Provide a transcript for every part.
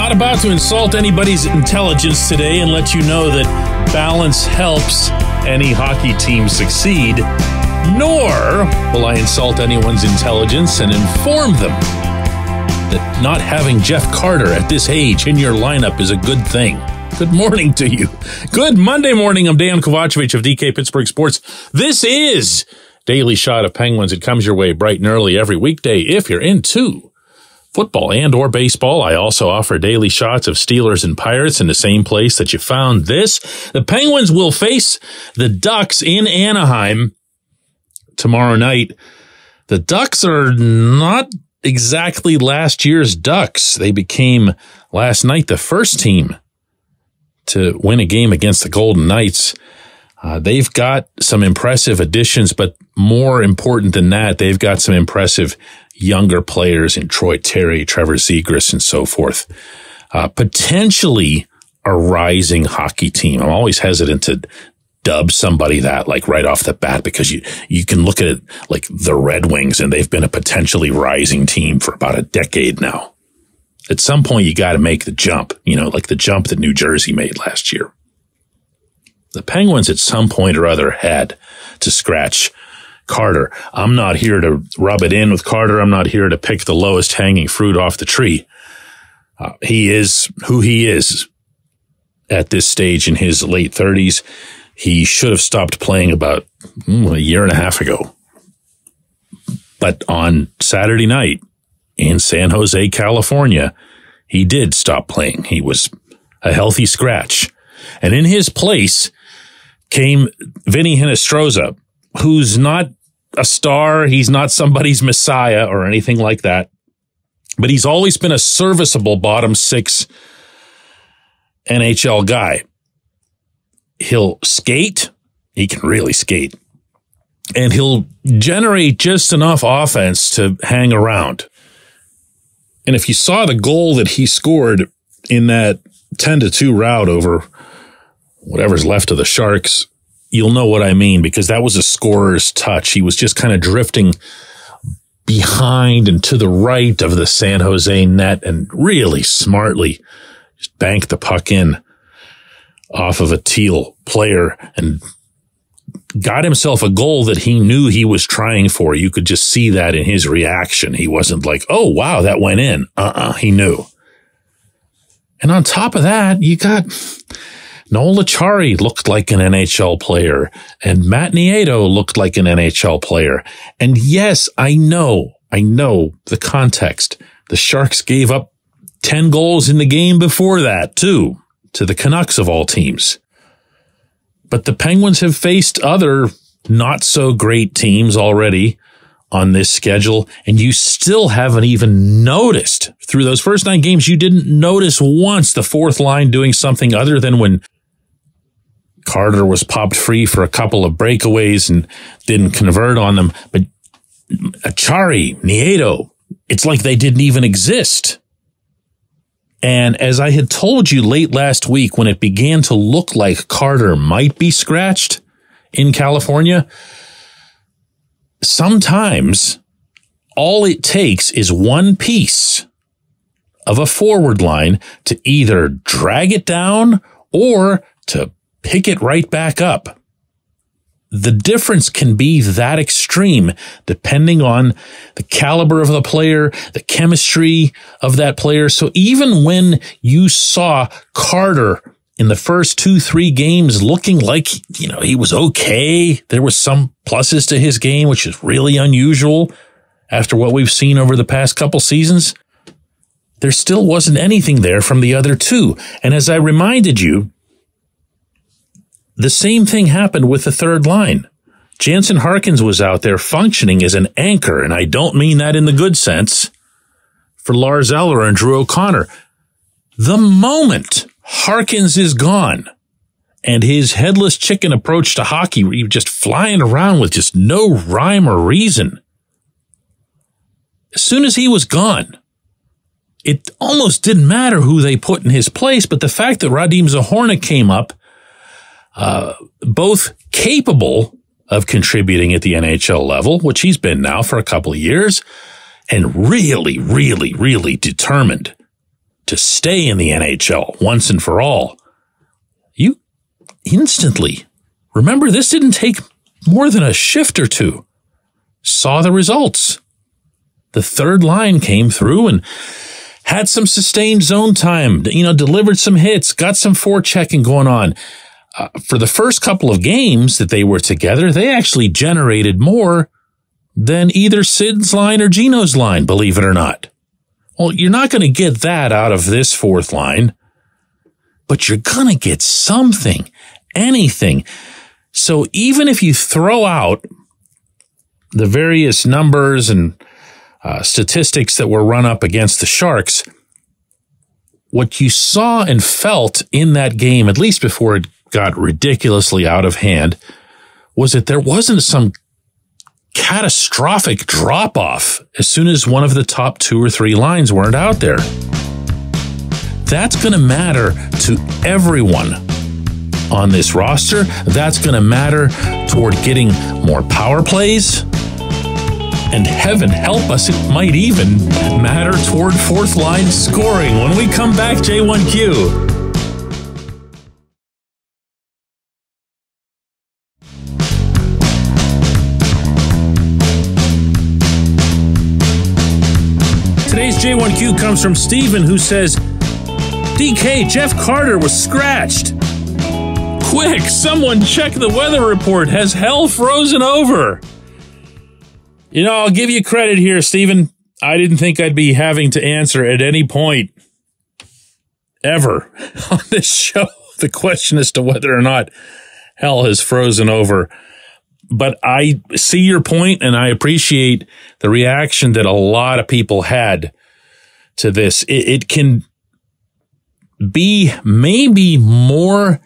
Not about to insult anybody's intelligence today and let you know that balance helps any hockey team succeed, nor will I insult anyone's intelligence and inform them that not having Jeff Carter at this age in your lineup is a good thing. Good morning to you. Good Monday morning. I'm Dejan Kovacevic of DK Pittsburgh Sports. This is Daily Shot of Penguins. It comes your way bright and early every weekday if you're into football and or baseball. I also offer daily shots of Steelers and Pirates in the same place that you found this. The Penguins will face the Ducks in Anaheim tomorrow night. The Ducks are not exactly last year's Ducks. They became last night the first team to win a game against the Golden Knights. They've got some impressive additions, but more important than that, they've got some impressive younger players in Troy Terry, Trevor Zegras, and so forth. Potentially a rising hockey team. I'm always hesitant to dub somebody that like right off the bat because you can look at it like the Red Wings and they've been a potentially rising team for about a decade now. At some point you got to make the jump, like the jump that New Jersey made last year. The Penguins at some point or other had to scratch Carter. I'm not here to rub it in with Carter. I'm not here to pick the lowest hanging fruit off the tree. He is who he is at this stage in his late 30s. He should have stopped playing about a year and a half ago. But on Saturday night in San Jose, California, he did stop playing. He was a healthy scratch. And in his place came Vinny Hinostroza, who's not a star. He's not somebody's messiah or anything like that. But he's always been a serviceable bottom six NHL guy. He'll skate. He can really skate. And he'll generate just enough offense to hang around. And if you saw the goal that he scored in that 10-2 rout over whatever's left of the Sharks, you'll know what I mean, because that was a scorer's touch. He was just kind of drifting behind and to the right of the San Jose net and really smartly just banked the puck in off of a Teal player and got himself a goal that he knew he was trying for. You could just see that in his reaction. He wasn't like, oh, wow, that went in. He knew. And on top of that, you got Noel Acciari looked like an NHL player, and Matt Nieto looked like an NHL player. And yes, I know the context. The Sharks gave up 10 goals in the game before that, too, to the Canucks of all teams. But the Penguins have faced other not so great teams already on this schedule, and you still haven't even noticed through those first 9 games. You didn't notice once the fourth line doing something other than when Carter was popped free for a couple of breakaways and didn't convert on them. But Acciari, Nieto, it's like they didn't even exist. And as I had told you late last week, when it began to look like Carter might be scratched in California, sometimes all it takes is one piece of a forward line to either drag it down or to pick it right back up. The difference can be that extreme depending on the caliber of the player, the chemistry of that player. So even when you saw Carter in the first 2-3 games looking like, he was okay, there was some pluses to his game, which is really unusual after what we've seen over the past couple seasons, there still wasn't anything there from the other two. And as I reminded you, the same thing happened with the third line. Jansen Harkins was out there functioning as an anchor, and I don't mean that in the good sense, for Lars Eller and Drew O'Connor. The moment Harkins is gone and his headless chicken approach to hockey, where you're just flying around with just no rhyme or reason, as soon as he was gone, it almost didn't matter who they put in his place, but the fact that Radim Zohorna came up, both capable of contributing at the NHL level, which he's been now for a couple of years, and really, really, really determined to stay in the NHL once and for all, you instantly, remember, this didn't take more than a shift or two, saw the results. The third line came through and had some sustained zone time, delivered some hits, got some forechecking going on. For the first couple of games that they were together, they actually generated more than either Sid's line or Gino's line, believe it or not. Well, you're not going to get that out of this fourth line, but you're going to get something, anything. So even if you throw out the various numbers and statistics that were run up against the Sharks, what you saw and felt in that game, at least before it got ridiculously out of hand, was that there wasn't some catastrophic drop-off as soon as one of the top 2 or 3 lines weren't out there. That's going to matter to everyone on this roster. That's going to matter toward getting more power plays. And heaven help us, it might even matter toward fourth line scoring. When we come back, J1Q. Today's J1Q comes from Steven, who says, DK, Jeff Carter was scratched. Quick, someone check the weather report. Has hell frozen over? I'll give you credit here, Steven. I didn't think I'd be having to answer at any point ever on this show the question as to whether or not hell has frozen over. But I see your point, and I appreciate the reaction that a lot of people had to this. It can be maybe more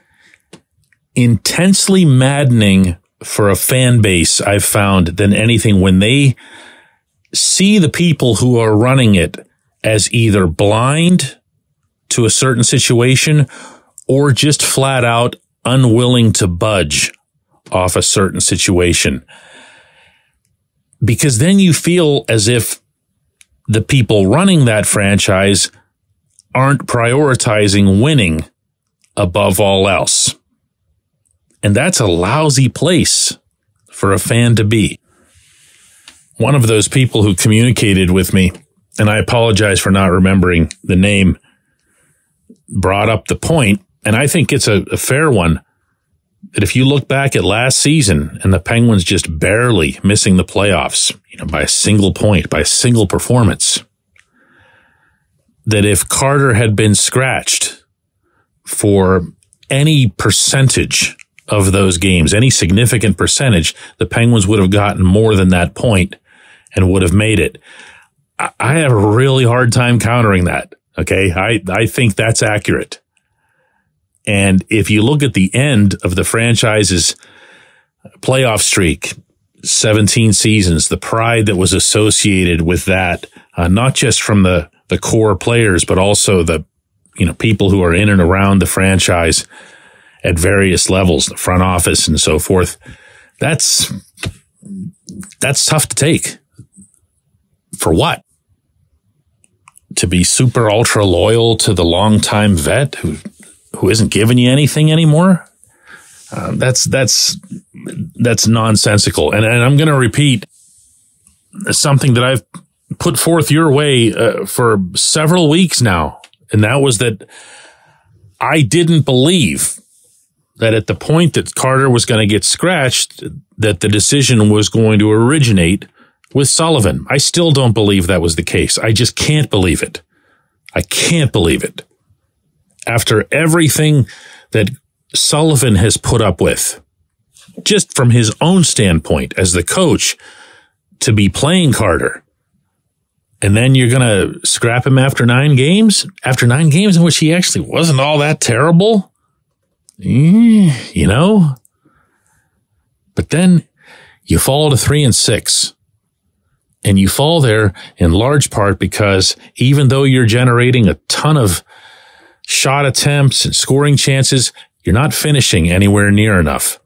intensely maddening for a fan base, I've found, than anything when they see the people who are running it as either blind to a certain situation or just flat out unwilling to budge off a certain situation. Because then you feel as if the people running that franchise aren't prioritizing winning above all else. And that's a lousy place for a fan to be. One of those people who communicated with me, and I apologize for not remembering the name, brought up the point, and I think it's a fair one, that if you look back at last season and the Penguins just barely missing the playoffs, by a single point, by a single performance, that if Carter had been scratched for any percentage of those games, any significant percentage, the Penguins would have gotten more than that point and would have made it. I have a really hard time countering that. Okay. I think that's accurate. And if you look at the end of the franchise's playoff streak, 17 seasons, the pride that was associated with that, not just from the core players, but also the, people who are in and around the franchise at various levels, the front office and so forth. That's tough to take. For what? To be super ultra loyal to the longtime vet who isn't giving you anything anymore? That's nonsensical. And I'm going to repeat something that I've put forth your way for several weeks now. And that was that I didn't believe that at the point that Carter was going to get scratched, that the decision was going to originate with Sullivan. I still don't believe that was the case. I just can't believe it. I can't believe it. After everything that Sullivan has put up with, just from his own standpoint as the coach, to be playing Carter, and then you're going to scrap him after 9 games? After 9 games in which he actually wasn't all that terrible? But then you fall to 3-6. And you fall there in large part because even though you're generating a ton of shot attempts and scoring chances, you're not finishing anywhere near enough.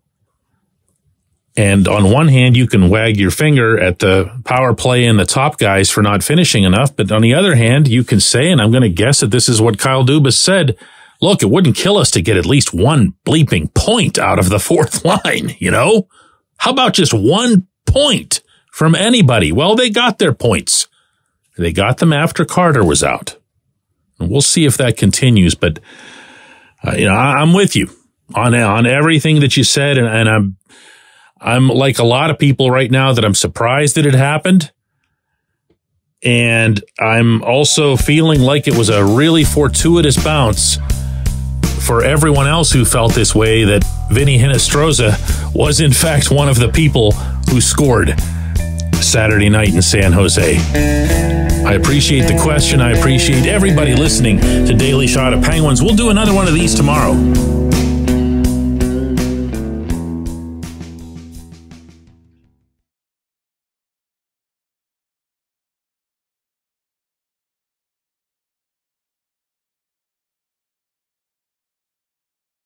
And on one hand, you can wag your finger at the power play and the top guys for not finishing enough. But on the other hand, you can say, and I'm going to guess that this is what Kyle Dubas said, look, it wouldn't kill us to get at least one bleeping point out of the fourth line, you know? How about just 1 point from anybody? Well, they got their points. They got them after Carter was out. And we'll see if that continues. But, I'm with you on everything that you said. And I'm like a lot of people right now that I'm surprised that it happened. And I'm also feeling like it was a really fortuitous bounce for everyone else who felt this way, that Vinny Hinostroza was in fact one of the people who scored Saturday night in San Jose. I appreciate the question. I appreciate everybody listening to Daily Shot of Penguins. We'll do another one of these tomorrow.